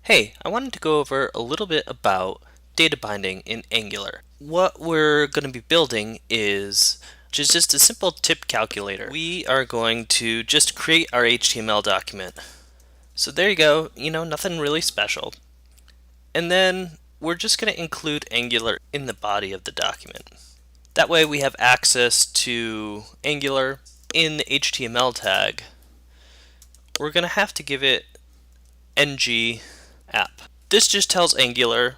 Hey, I wanted to go over a little bit about data binding in Angular. What we're going to be building is just a simple tip calculator. We are going to just create our HTML document. So there you go, nothing really special. And then we're just going to include Angular in the body of the document. That way we have access to Angular in the HTML tag. We're going to have to give it ng app. This just tells Angular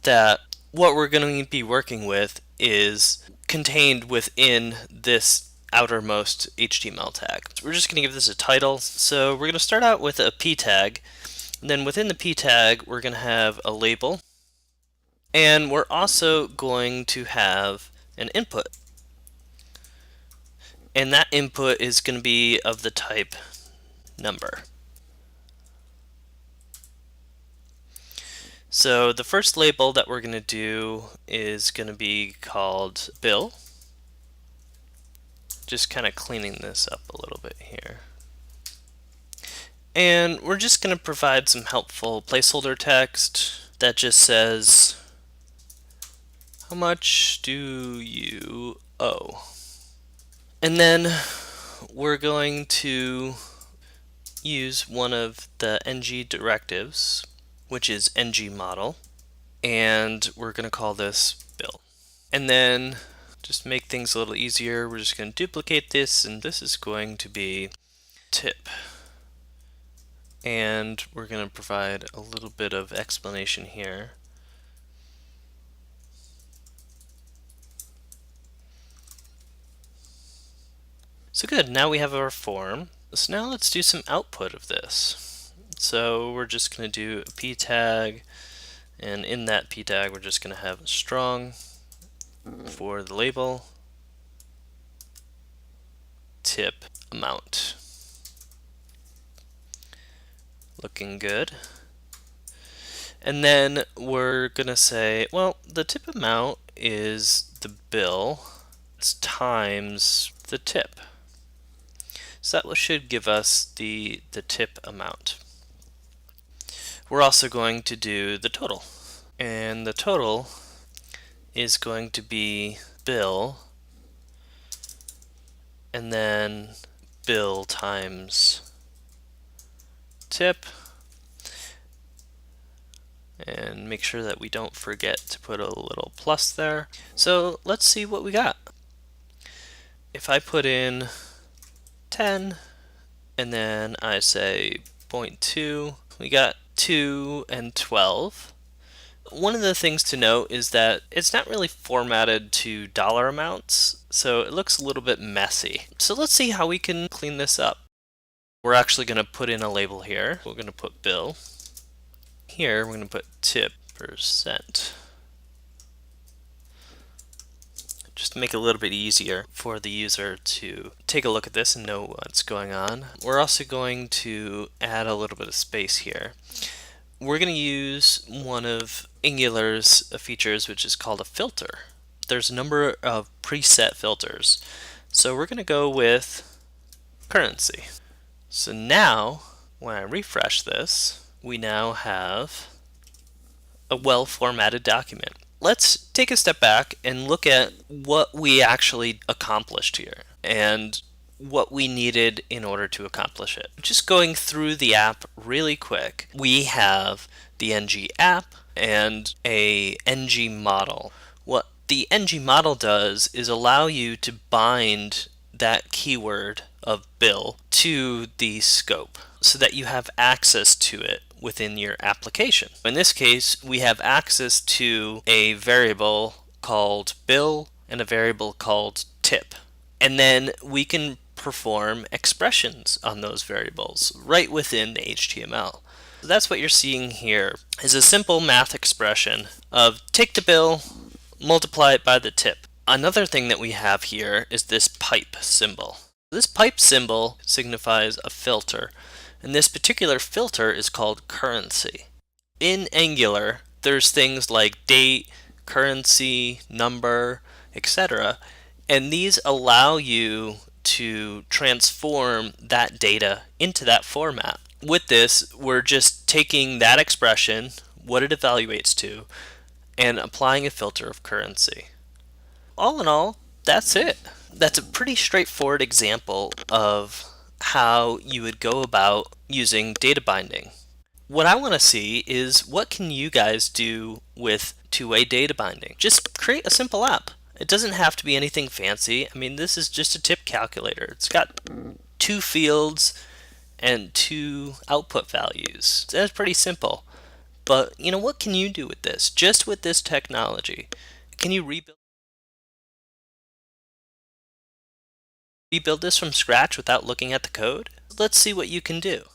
that what we're going to be working with is contained within this outermost HTML tag. So we're just going to give this a title. So we're going to start out with a p tag. And then within the p tag, we're going to have a label. And we're also going to have an input. And that input is going to be of the type number. So the first label that we're going to do is going to be called bill. Just kind of cleaning this up a little bit here. And we're just going to provide some helpful placeholder text that just says, how much do you owe? And then we're going to use one of the ng directives, which is ng model, and we're going to call this bill. And then just make things a little easier, we're just going to duplicate this, and this is going to be tip. And we're going to provide a little bit of explanation here. So good, now we have our form. So now let's do some output of this. So we're just going to do a p tag, and in that p tag we're just going to have a strong for the label, tip amount. Looking good. And then we're going to say, well, the tip amount is the bill times the tip. So that should give us the tip amount. We're also going to do the total. And the total is going to be bill, and then bill times tip. And make sure that we don't forget to put a little plus there. So let's see what we got. If I put in 10 and then I say 0.2, we got 2 and 12. One of the things to note is that it's not really formatted to dollar amounts, so it looks a little bit messy. So let's see how we can clean this up. We're actually going to put in a label here. We're going to put bill. Here we're going to put tip %. Just to make it a little bit easier for the user to take a look at this and know what's going on. We're also going to add a little bit of space here. We're going to use one of Angular's features, which is called a filter. There's a number of preset filters. So we're going to go with currency. So now, when I refresh this, we now have a well-formatted document. Let's take a step back and look at what we actually accomplished here and what we needed in order to accomplish it. Just going through the app really quick, we have the ng app and a ng model. What the ng model does is allow you to bind that keyword of bill to the scope so that you have access to it within your application. In this case, we have access to a variable called bill and a variable called tip. And then we can perform expressions on those variables right within the HTML. So that's what you're seeing here is a simple math expression of take the bill, multiply it by the tip. Another thing that we have here is this pipe symbol. This pipe symbol signifies a filter, and this particular filter is called currency. In Angular, there's things like date, currency, number, etc., and these allow you to transform that data into that format. With this, we're just taking that expression, what it evaluates to, and applying a filter of currency. All in all, that's it. That's a pretty straightforward example of how you would go about using data binding. What I want to see is what can you guys do with two-way data binding? Just create a simple app. It doesn't have to be anything fancy. I mean, this is just a tip calculator. It's got two fields and two output values. That's pretty simple. But, what can you do with this? Just with this technology. Can you rebuild this from scratch without looking at the code? Let's see what you can do.